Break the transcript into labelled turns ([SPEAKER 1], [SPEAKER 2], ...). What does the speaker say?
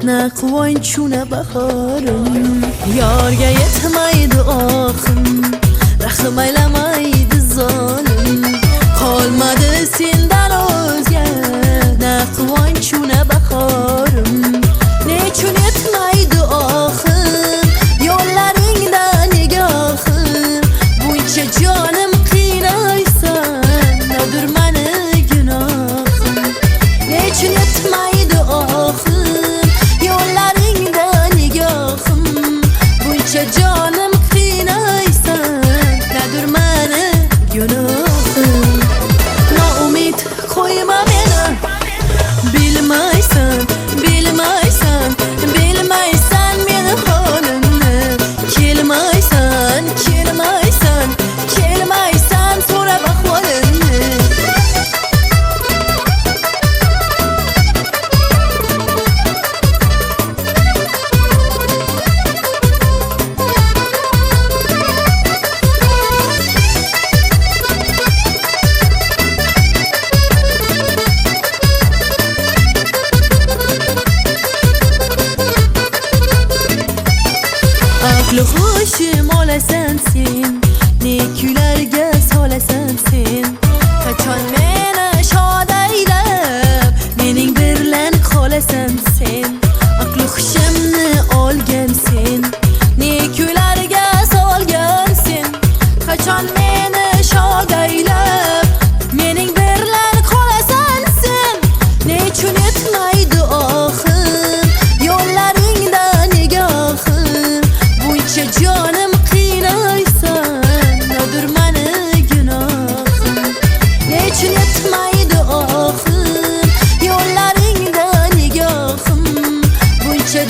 [SPEAKER 1] ne quvonchu ne bahorim. Yorga yetmaydi oxim, rahm aylamaydi zolim. Qolmadi sendan o'zga ne quvonchu ne bahorim. Nechun yetmaydi oxim, yo'llaringda nigohim. Buncha jonim qiynaysan, nadir mani gunohim. Nechun yetmaydi oxim, yo'llaringda nigohim. Buncha jonim qiynaysan, nadir mani gunohim. Noumid qo'yma meni, bilmaysan, bilmaysan, bilmaysan meni holimni. Kelmaysan, kelmaysan, kelmaysan so'rab ahvolimni. Aqli xushim olasan sen, ne kuylarga solasan sen. Qachon meni shod aylab, mening birlanib qolasan sen. Aqli xushimni olgan sen, ne kuylarga solgan sen. Qachon meni shod aylab, mening birlanib qolasan sen. Nechun yetmaydi oxim, yo'llaringda nigohim. Buncha jonim qiynaysan, nadir mani gunohim. Nechun yetmaydi oxim, yo'llaringda nigohim. Buncha